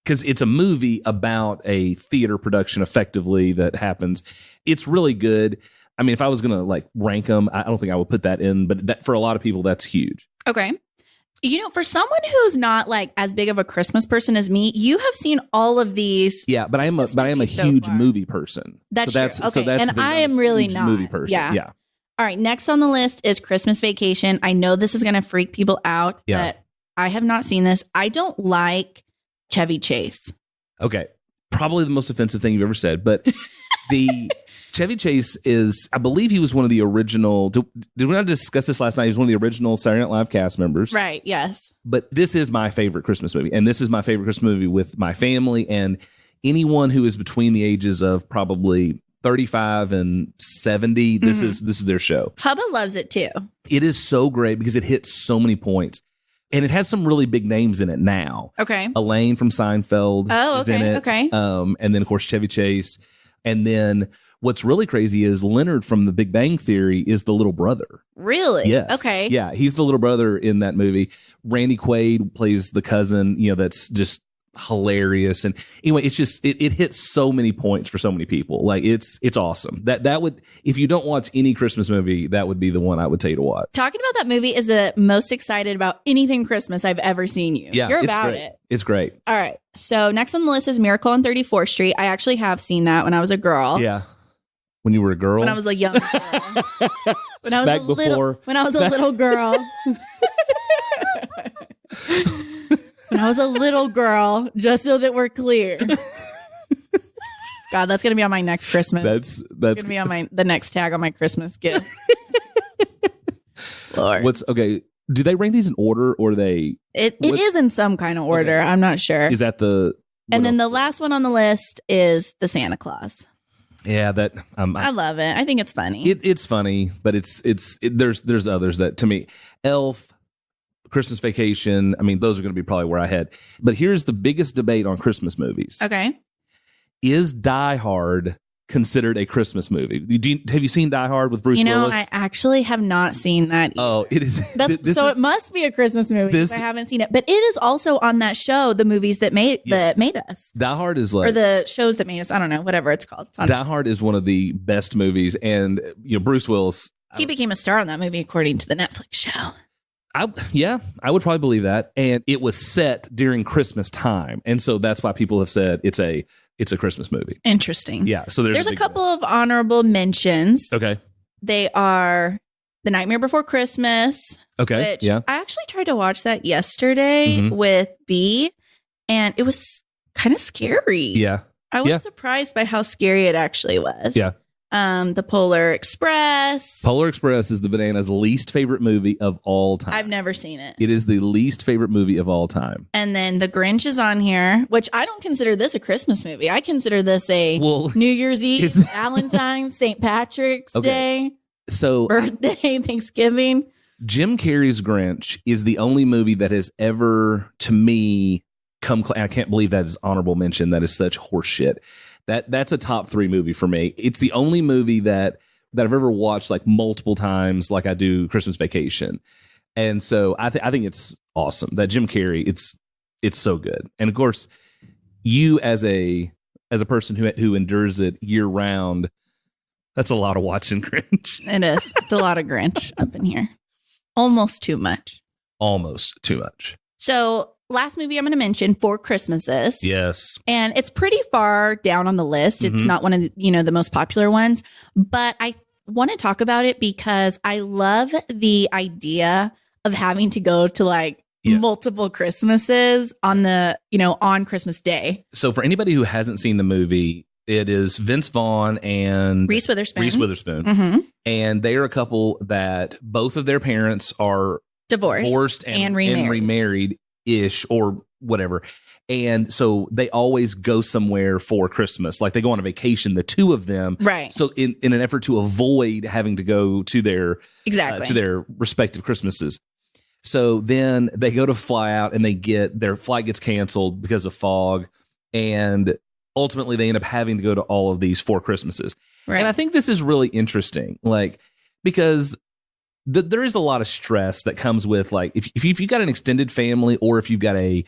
Because it's a movie about a theater production effectively that happens. It's really good. I mean, if I was going to like rank them, I don't think I would put that in, but that for a lot of people, that's huge. Okay. For someone who's not like as big of a Christmas person as me, you have seen all of these. Yeah, but I am a huge movie person. That's true. Okay. And I am really not. Movie person. Yeah. All right. Next on the list is Christmas Vacation. I know this is going to freak people out, but I have not seen this. I don't like Chevy Chase. Okay. Probably the most offensive thing you've ever said, but the Chevy Chase is, I believe he was one of the original. Did we not discuss this last night? He was one of the original Saturday Night Live cast members. Right. Yes. But this is my favorite Christmas movie. And this is my favorite Christmas movie with my family and anyone who is between the ages of probably 35 and 70. This is their show. Hubba loves it too. It is so great because it hits so many points. And it has some really big names in it now. Okay. Elaine from Seinfeld is in it. Okay. And then, of course, Chevy Chase. And then what's really crazy is Leonard from The Big Bang Theory is the little brother. Really? Yes. Okay. Yeah, he's the little brother in that movie. Randy Quaid plays the cousin, that's just hilarious. And anyway, it's just it hits so many points for so many people. Like it's awesome. That would, if you don't watch any Christmas movie, that would be the one I would tell you to watch. Talking about that movie is the most excited about anything Christmas I've ever seen you. Yeah, You're it's about great. it. It's great. All right. So next on the list is Miracle on 34th Street. I actually have seen that when I was a girl. Yeah. When you were a girl? When I was a young girl. When I was Back a little before. when I was a little girl. When I was a little girl, just so that we're clear. God, that's gonna be on my next Christmas. That's gonna be on the next tag on my Christmas gift. Lord. Okay? Do they rank these in order, or it is in some kind of order? Okay. I'm not sure. Is that and then the last one on the list is the Santa Claus. Yeah, that I love it. I think it's funny. It's funny, but there's others that to me, Elf, Christmas Vacation. I mean, those are going to be probably where I head. But here's the biggest debate on Christmas movies. Okay, is Die Hard considered a Christmas movie? Have you seen Die Hard with Bruce Willis? I actually have not seen that either. Oh, it is. It must be a Christmas movie because I haven't seen it. But it is also on that show, the movies that made us. Die Hard is like, or the shows that made us. I don't know, whatever it's called. Die Hard is one of the best movies, and Bruce Willis. He became a star in that movie, according to the Netflix show. I would probably believe that, and it was set during Christmas time, and so that's why people have said it's a Christmas movie. Interesting. Yeah. So there's a couple of honorable mentions. Okay. They are The Nightmare Before Christmas. Okay. Which I actually tried to watch that yesterday with B, and it was kind of scary. Yeah. I was surprised by how scary it actually was. Yeah. The Polar Express. Polar Express is the Banana's least favorite movie of all time. I've never seen it. It is the least favorite movie of all time. And then The Grinch is on here, which I don't consider this a Christmas movie. I consider this a New Year's Eve, Valentine's, St. Patrick's Day, birthday, Thanksgiving. Jim Carrey's Grinch is the only movie that has ever, to me, I can't believe that is honorable mention. That is such horseshit. That's a top 3 movie for me. It's the only movie that I've ever watched like multiple times, like I do Christmas Vacation. And so I think it's awesome that Jim Carrey, it's so good. And of course, you as a person who endures it year round, that's a lot of watching Grinch. It is. It's a lot of Grinch up in here. Almost too much. So last movie I'm going to mention, Four Christmases. Yes. And it's pretty far down on the list. It's not one of the most popular ones, but I want to talk about it because I love the idea of having to go to like multiple Christmases on on Christmas Day. So for anybody who hasn't seen the movie, it is Vince Vaughn and Reese Witherspoon. Mm-hmm. And they are a couple that both of their parents are divorced and remarried. Ish, or whatever. And so they always go somewhere for Christmas. Like they go on a vacation, the two of them. Right. So in an effort to avoid having to go to their exactly to their respective Christmases. So then they go to fly out and their flight gets canceled because of fog. And ultimately they end up having to go to all of these 4 Christmases. Right. And I think this is really interesting, like, because there is a lot of stress that comes with, like, if you've got an extended family or if you've got a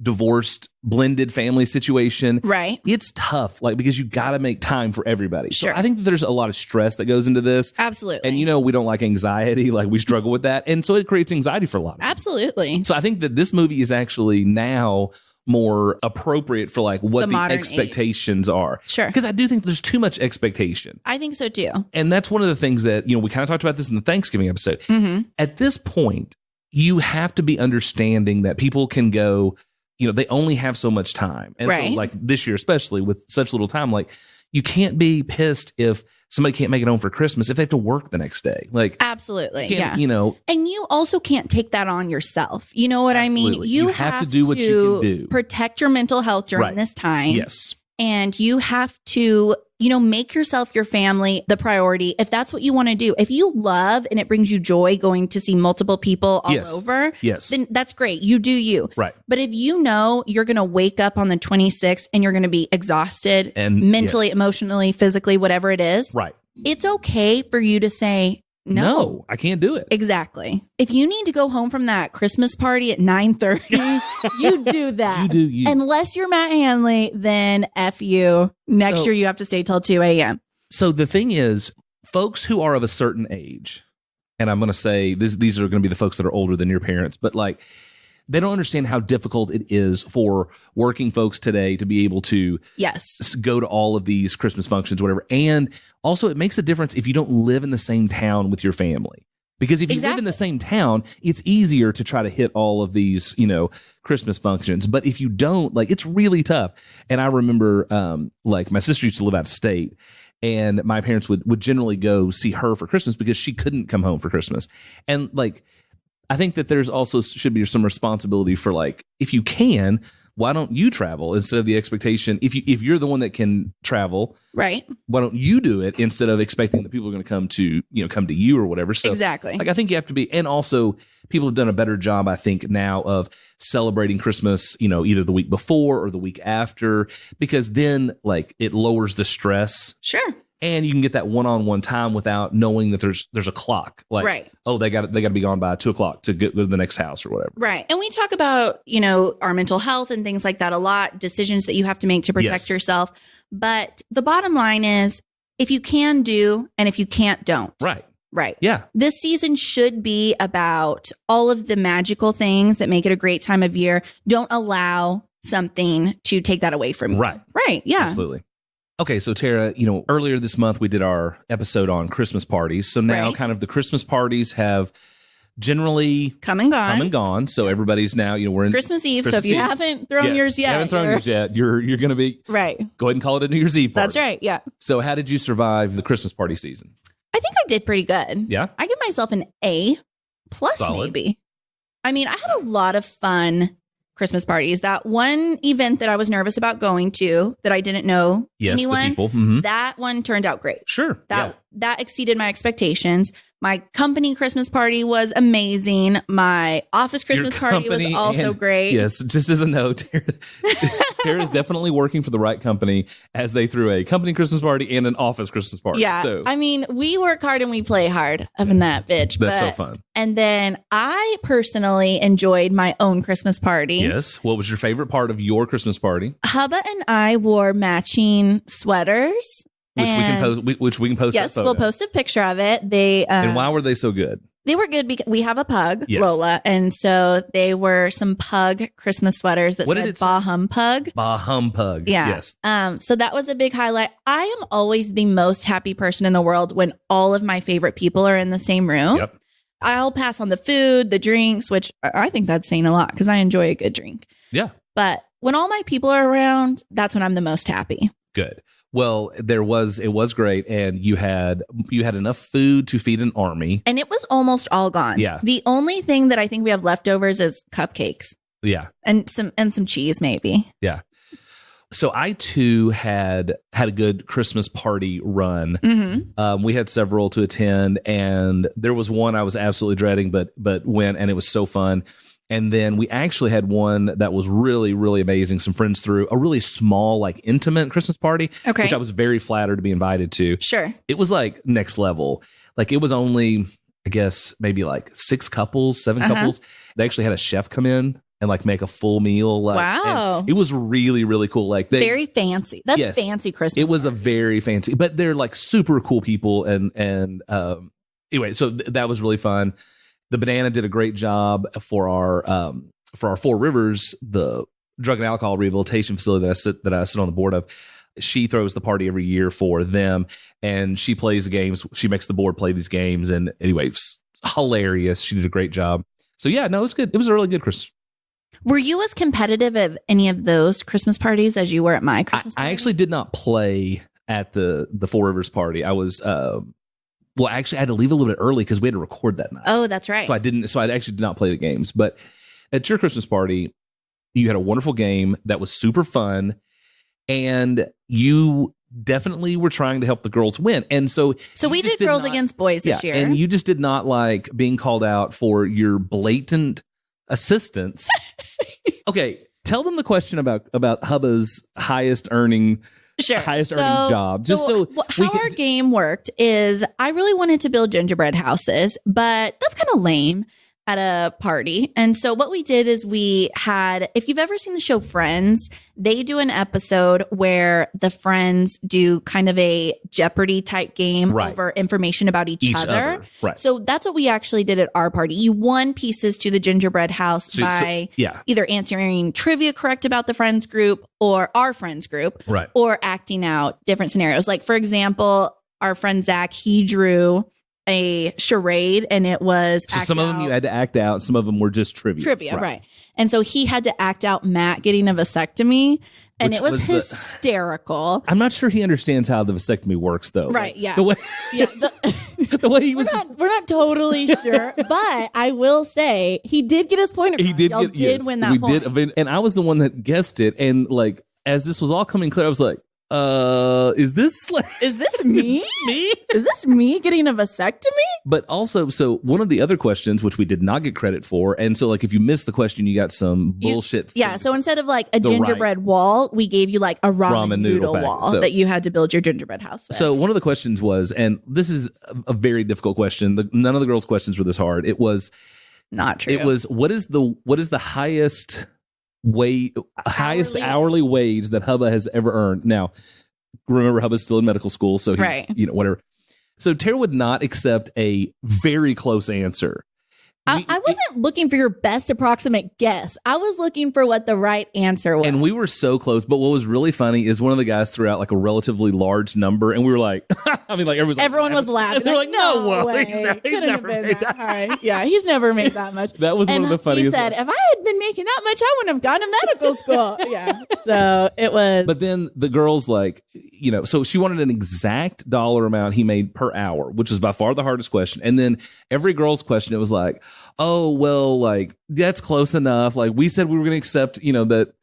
divorced blended family situation, right, it's tough, like, because you got to make time for everybody. Sure. So I think that there's a lot of stress that goes into this. Absolutely. And we don't like anxiety, like we struggle with that, and so it creates anxiety for a lot of people. Absolutely. So I think that this movie is actually now more appropriate for like what the expectations are. Sure. Because I do think there's too much expectation. I think so too. And that's one of the things that, we kind of talked about this in the Thanksgiving episode. Mm-hmm. At this point, you have to be understanding that people can go, they only have so much time. And right. so like this year, especially with such little time, like you can't be pissed if somebody can't make it home for Christmas if they have to work the next day. Like, absolutely. Yeah. And you also can't take that on yourself. You know what absolutely. I mean? You have to do what you can do. Protect your mental health during this time. Yes. And you have to, make yourself, your family, the priority. If that's what you want to do, if you love and it brings you joy going to see multiple people all over, then that's great. You do you. Right. But if you're going to wake up on the 26th and you're going to be exhausted and mentally, emotionally, physically, whatever it is, right. It's okay for you to say, no, I can't do it. Exactly. If you need to go home from that Christmas party at 9:30, you do that. You do you. Unless you're Matt Hanley, then F you. Next year you have to stay till 2 a.m. So the thing is, folks who are of a certain age, and I'm going to say these are going to be the folks that are older than your parents, but like they don't understand how difficult it is for working folks today to be able to go to all of these Christmas functions, whatever. And also it makes a difference if you don't live in the same town with your family. Because if you live in the same town, it's easier to try to hit all of these, Christmas functions. But if you don't, like, it's really tough. And I remember, like, my sister used to live out of state, and my parents would generally go see her for Christmas because she couldn't come home for Christmas. And, like, I think that there's also should be some responsibility for, like, if you can, why don't you travel instead of the expectation? If you're the one that can travel, right? Why don't you do it instead of expecting that people are going to come to you or whatever? So, exactly. Like, I think you have to be, and also people have done a better job, I think, now of celebrating Christmas, either the week before or the week after, because then, like, it lowers the stress. Sure. And you can get that one-on-one time without knowing that there's a clock. Like, right. Oh, they got to be gone by 2:00 to go to the next house or whatever. Right. And we talk about, our mental health and things like that a lot, decisions that you have to make to protect yourself. But the bottom line is, if you can do, and if you can't, don't. Right. Right. Yeah. This season should be about all of the magical things that make it a great time of year. Don't allow something to take that away from you. Right. Right. Yeah. Absolutely. Okay, so Tara, earlier this month we did our episode on Christmas parties. So now kind of the Christmas parties have generally come and gone. So everybody's now, we're in Christmas Eve. So if you haven't thrown yours yet, you're going to be right. Go ahead and call it a New Year's Eve party. That's right. Yeah. So how did you survive the Christmas party season? I think I did pretty good. Yeah. I give myself an A+, maybe. I mean, I had a lot of fun Christmas parties. That one event that I was nervous about going to that I didn't know anyone, the people. Mm-hmm. That one turned out great. Sure. That exceeded my expectations. My company Christmas party was amazing. My office Christmas party was also great. Yes, just as a note, Tara is definitely working for the right company as they threw a company Christmas party and an office Christmas party. Yeah. So. I mean, we work hard and we play hard up in that bitch. That's so fun. And then I personally enjoyed my own Christmas party. Yes. What was your favorite part of your Christmas party? Hubba and I wore matching sweaters. Which we can post. Yes, we'll post a picture of it. And why were they so good? They were good because we have a pug, Lola, and so they were some pug Christmas sweaters that said "Bah Hum Pug." Bah Hum Pug. Yeah. Yes. So that was a big highlight. I am always the most happy person in the world when all of my favorite people are in the same room. Yep. I'll pass on the food, the drinks, which I think that's saying a lot because I enjoy a good drink. Yeah. But when all my people are around, that's when I'm the most happy. Good. Well, it was great, and you had enough food to feed an army, and it was almost all gone. Yeah. The only thing that I think we have leftovers is cupcakes. Yeah. And some cheese, maybe. Yeah. So I too had a good Christmas party run. We had several to attend, and there was one I was absolutely dreading, but went, and it was so fun. And then we actually had one that was really, really amazing. Some friends threw a really small, like intimate Christmas party, which I was very flattered to be invited to. Sure. It was like next level. Like it was only, I guess, maybe like 7 couples. They actually had a chef come in and like make a full meal. Like, wow. It was really, really cool. Like very fancy. That's fancy Christmas. It was a very fancy, but they're like super cool people. And anyway, so that was really fun. The Banana did a great job for our Four Rivers, the drug and alcohol rehabilitation facility that I sit on the board of. She throws the party every year for them, and she plays the games. She makes the board play these games, and anyway, it's hilarious. She did a great job. So yeah, no, it was good. It was a really good Christmas. Were you as competitive at any of those Christmas parties as you were at my Christmas party? I actually did not play at the Four Rivers party. I was well, actually, I had to leave a little bit early because we had to record that night. Oh, that's right. So I actually did not play the games. But at your Christmas party, you had a wonderful game that was super fun, and you definitely were trying to help the girls win. And so we did girls against boys this year. And you just did not like being called out for your blatant assistance. Okay, tell them the question about Hubba's highest earning job. How our game worked is I really wanted to build gingerbread houses, but that's kind of lame at a party. And so what we did is we had, if you've ever seen the show Friends, they do an episode where the friends do kind of a Jeopardy type game over information about each other. Right. So that's what we actually did at our party. You won pieces to the gingerbread house by either answering trivia correct about the friends group or our friends group, or acting out different scenarios. Like, for example, our friend Zach, he drew a charade, and it was some of them you had to act out, some of them were just trivia, right. And so he had to act out Matt getting a vasectomy, and it was hysterical. I'm not sure he understands how the vasectomy works, though. Right? Yeah. The way, the way he was. We're not totally sure, but I will say he did get his point across. He did win that point. We did, and I was the one that guessed it. And like as this was all coming clear, I was like, is this me? Is this me getting a vasectomy? But also, so one of the other questions, which we did not get credit for, and so like if you missed the question, you got some bullshit. So instead of like a gingerbread wall, we gave you like a ramen noodle wall that you had to build your gingerbread house with. So one of the questions was, and this is a very difficult question. None of the girls' questions were this hard. It was not true. It was what is the highest hourly wage that Hubba has ever earned. Now, remember, Hubba's still in medical school, so he's whatever. So Tara would not accept a very close answer. I wasn't looking for your best approximate guess. I was looking for what the right answer was. And we were so close. But what was really funny is one of the guys threw out like a relatively large number. And we were like, I mean, like everyone was laughing. They're like, no way. He's never made that high. Yeah, he's never made that much. That was one of the funniest. He said, if I had been making that much, I wouldn't have gone to medical school. Yeah. So it was. But then the girls so she wanted an exact dollar amount he made per hour, which was by far the hardest question. And then every girl's question, it was like, oh, well, like, that's close enough. Like, we said we were going to accept, that.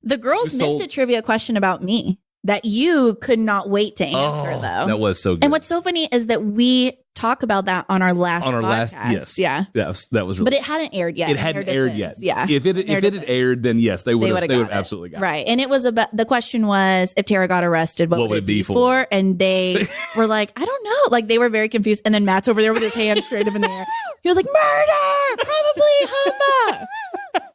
The girls missed a trivia question about me that you could not wait to answer, though. That was so good. And what's so funny is that we talk about that on our last podcast. Yes. Yeah. That was really But it hadn't aired yet. It hadn't aired yet. Yeah. If it had aired, then yes, they would have absolutely got it. Right. And it was the question was, if Tara got arrested, what would it be for? And they were like, I don't know. Like, they were very confused. And then Matt's over there with his hand straight up in the air. He was like, murder! Probably Hubba!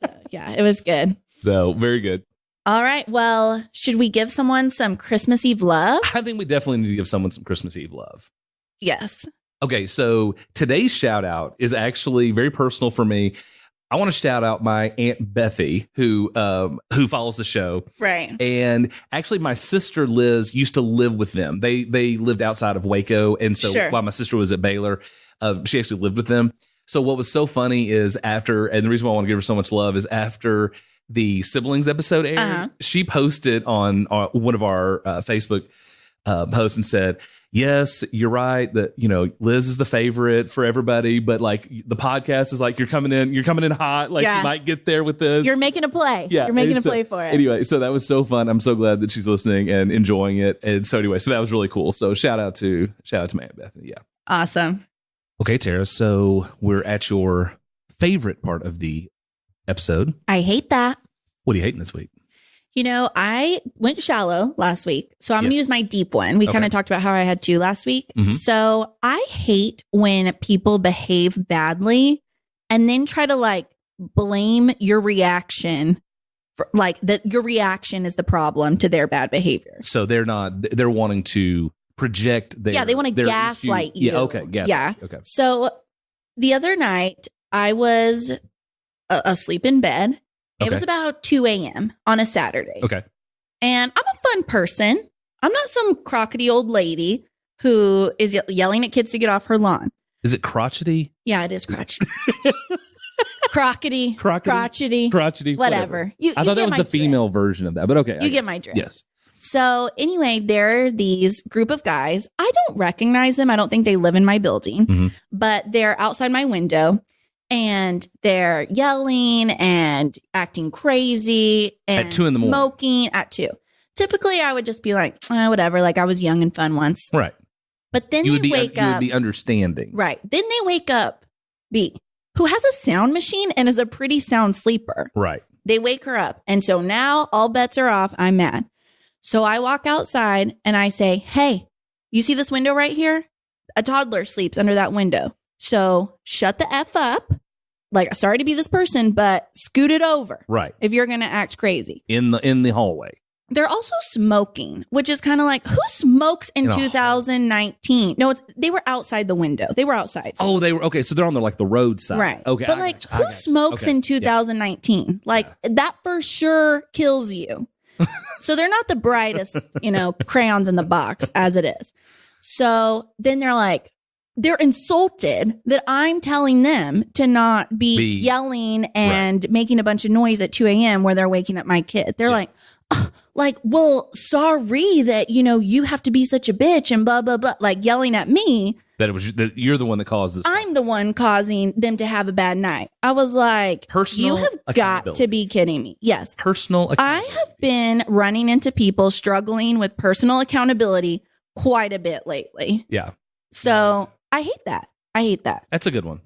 So, yeah, it was good. So, very good. All right. Well, should we give someone some Christmas Eve love? I think we definitely need to give someone some Christmas Eve love. Yes. Okay. So today's shout out is actually very personal for me. I want to shout out my Aunt Bethy, who follows the show. Right. And actually, my sister Liz used to live with them. They lived outside of Waco. And so while my sister was at Baylor, she actually lived with them. So what was so funny is and the reason why I want to give her so much love is after the siblings episode aired, she posted on one of our Facebook post and said, yes, you're right that, Liz is the favorite for everybody, but like the podcast is like, you're coming in hot. Like you might get there with this. You're making a play. Yeah. You're making a play for it. Anyway, so that was so fun. I'm so glad that she's listening and enjoying it. And so anyway, so that was really cool. So shout out to my Aunt Bethany. Yeah. Awesome. Okay, Tara. So we're at your favorite part of the episode. I hate that. What are you hating this week? I went shallow last week, so I'm going to use my deep one. We kind of talked about how I had 2 last week. Mm-hmm. So I hate when people behave badly and then try to like blame your reaction for like that your reaction is the problem to their bad behavior. So they're wanting to project their... Yeah, they want to gaslight you. Yeah, okay, gaslight. Yeah. Okay. So the other night I was asleep in bed. It was about 2 a.m. on a Saturday. Okay. And I'm a fun person. I'm not some crockety old lady who is yelling at kids to get off her lawn. Is it crotchety? Yeah, it is crotchety. Crotchety. Whatever. I thought that was the female version of that, but okay. You get my drift. Yes. So anyway, there are these group of guys. I don't recognize them. I don't think they live in my building, but they're outside my window. And they're yelling and acting crazy and at 2 a.m. smoking at 2. Typically, I would just be like, whatever. Like I was young and fun once. Right. But then they wake up. You would be understanding. Right. Then they wake up B, who has a sound machine and is a pretty sound sleeper. Right. They wake her up. And so now all bets are off. I'm mad. So I walk outside and I say, hey, you see this window right here? A toddler sleeps under that window. So shut the F up. Like, sorry to be this person, but scoot it over. Right. If you're going to act crazy. In the hallway. They're also smoking, which is kind of like, who smokes in 2019? No, they were outside the window. They were outside. Oh, they were. Okay. So they're on the roadside. Right. Okay. But like, who smokes in 2019? Like that for sure kills you. So they're not the brightest, crayons in the box as it is. So then they're insulted that I'm telling them to not be yelling and making a bunch of noise at 2 a.m. where they're waking up my kid. They're like, well, sorry that, you have to be such a bitch and blah, blah, blah, like yelling at me. That you're the one that caused this. I'm the one causing them to have a bad night. I was like, you have got to be kidding me. Yes. Personal accountability. I have been running into people struggling with personal accountability quite a bit lately. Yeah. So I hate that. That's a good one.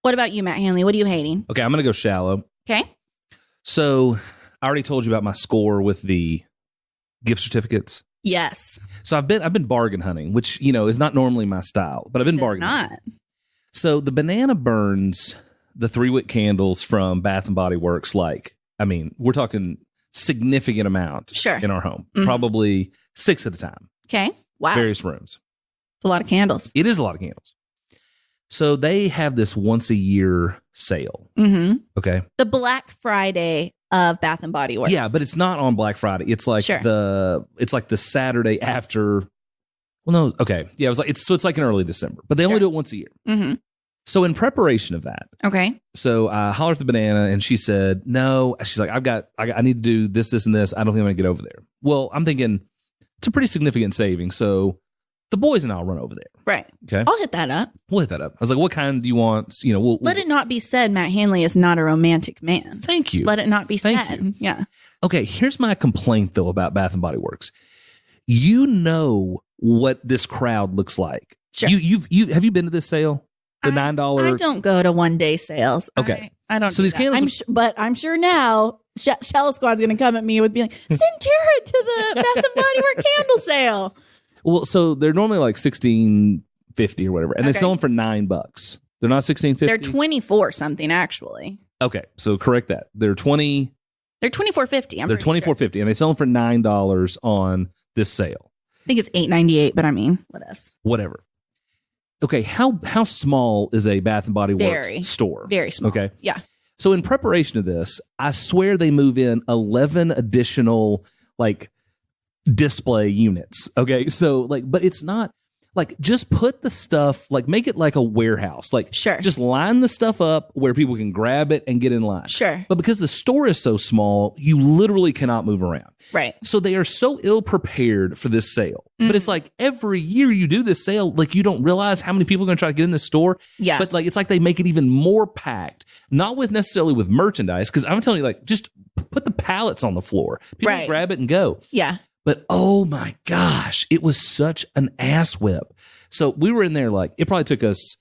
What about you, Matt Hanley? What are you hating? Okay, I'm going to go shallow. Okay. So I already told you about my score with the gift certificates. Yes. So I've been bargain hunting, which, is not normally my style, but I've been bargain hunting. So the banana burns, the 3-wick candles from Bath and Body Works, we're talking significant amount in our home. Mm-hmm. Probably 6 at a time. Okay. Wow. Various rooms. It's a lot of candles. It is a lot of candles. So they have this once a year sale. Mm-hmm. Okay. The Black Friday of Bath and Body Works. Yeah, but it's not on Black Friday. It's like the Saturday after. Well, no. Okay. Yeah. It's like in early December, but they only do it once a year. Mm-hmm. So in preparation of that. Okay. So I hollered at the banana and she said, no, she's like, I need to do this, and this. I don't think I'm going to get over there. Well, I'm thinking it's a pretty significant saving. So the boys and I'll run over there. Right. Okay. I'll hit that up. We'll hit that up. I was like, what kind do you want? We'll let it not be said Matt Hanley is not a romantic man. Thank you. Let it not be Thank said. You. Yeah. Okay. Here's my complaint, though, about Bath and Body Works. You know what this crowd looks like. Sure. Have you been to this sale? The $9. I don't go to one-day sales. Okay. I don't. So these candles. But I'm sure now Shallow Squad's going to come at me with being like, send Tara to the Bath and Body Works candle sale. Well, so they're normally like $16.50 or whatever, and they sell them for $9. They're not $16.50. They're $24 something actually. Okay, so correct that. They're $24.50. They're $24.50, and they sell them for $9 on this sale. I think it's $8.98, but I mean, whatever. Okay, how small is a Bath and Body Works store? Very small. Okay, yeah. So in preparation of this, I swear they move in 11 additional display units. Okay, so but it's not like just put the stuff, like make it like a warehouse. Like Sure. just line the stuff up where people can grab it and get in line. Sure. But because the store is so small, you literally cannot move around. Right. So they are so ill prepared for this sale. But it's like every year you do this sale, like you don't realize how many people are going to try to get in this store. Yeah. But like it's like they make it even more packed, not with necessarily with merchandise. Because I'm telling you, like just put the pallets on the floor. People Right. grab it and go. Yeah. But oh my gosh, it was such an ass whip. So we were in there like it probably took us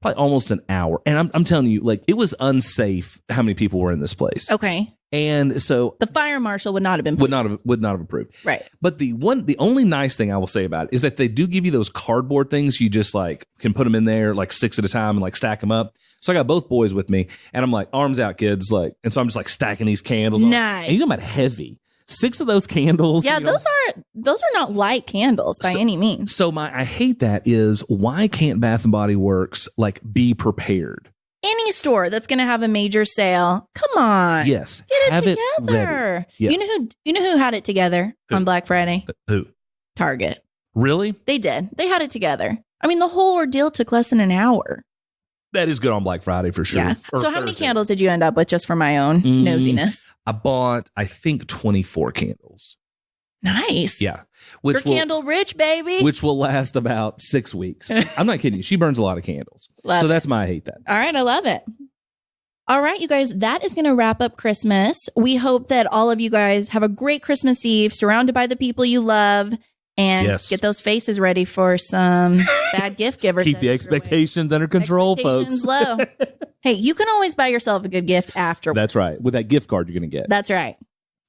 almost an hour. And I'm telling you, like it was unsafe how many people were in this place. Okay. And so The fire marshal would not have been would pleased. not have approved. Right. But the only nice thing I will say about it is that they do give you those cardboard things. You just like can put them in there like 6 at a time and like stack them up. So I got both boys with me and I'm like, arms out, kids. Like, and so I'm just like stacking these candles. Nice. And you know about heavy. 6 of those candles. Yeah, you know? those are not light candles by any means. So I hate that is why can't Bath and Body Works like be prepared? Any store that's going to have a major sale, come on. Yes. Get have it together. ready. Yes. You know who had it together on Black Friday? Who? Target. Really? They did. They had it together. I mean, the whole ordeal took less than an hour. That is good on Black Friday for sure. Yeah. Or So how many Thursday. candles did you end up with just for my own nosiness? I bought, I think, 24 candles. Nice. Yeah. You're candle rich, baby. Which will last about 6 weeks. I'm not kidding you. She burns a lot of candles. Love So it. that's my I hate that. All right. I love it. All right, you guys, that is going to wrap up Christmas. We hope that all of you guys have a great Christmas Eve, surrounded by the people you love, and Yes. get those faces ready for some bad gift givers. Keep the expectations under control, Expectations folks. low. Hey, you can always buy yourself a good gift after. That's right. With that gift card you're going to get. That's right.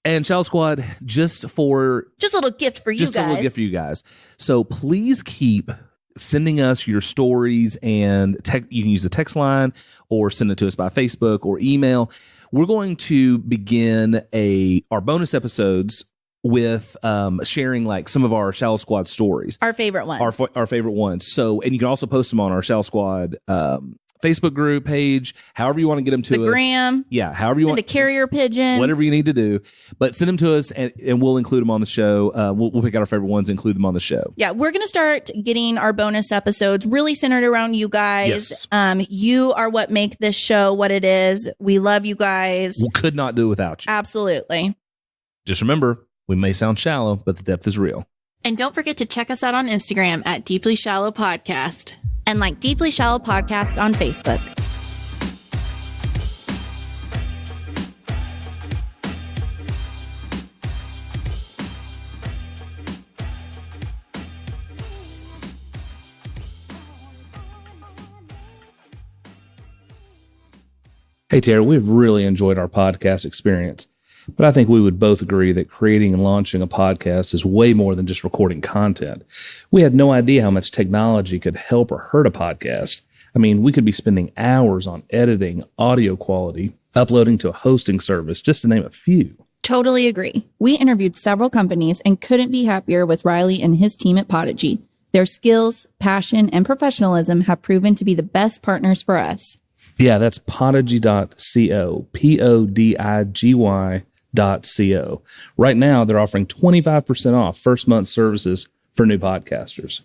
And Child Squad, just Just a little gift for you just guys. a little gift for you guys. So please keep sending us your stories and you can use the text line or send it to us by Facebook or email. We're going to begin our bonus episodes with sharing like some of our Shallow Squad stories. Our favorite ones. Our favorite ones. So, and you can also post them on our Shallow Squad Facebook group page, however you want to get them to the us. gram. Yeah, however you Send want. a carrier pigeon. Whatever you need to do. But send them to us and we'll include them on the show. We'll pick out our favorite ones and include them on the show. Yeah, we're going to start getting our bonus episodes really centered around you guys. Yes. You are what make this show what it is. We love you guys. We could not do it without you. Absolutely. Just remember, we may sound shallow, but the depth is real. And don't forget to check us out on Instagram at Deeply Shallow Podcast. And like Deeply Shallow Podcast on Facebook. Hey, Tara, we've really enjoyed our podcast experience, but I think we would both agree that creating and launching a podcast is way more than just recording content. We had no idea how much technology could help or hurt a podcast. I mean, we could be spending hours on editing, audio quality, uploading to a hosting service, just to name a few. Totally agree. We interviewed several companies and couldn't be happier with Riley and his team at Podigy. Their skills, passion, and professionalism have proven to be the best partners for us. Yeah, that's podigy.co, PODIGY.co. Right now, they're offering 25% off first month services for new podcasters.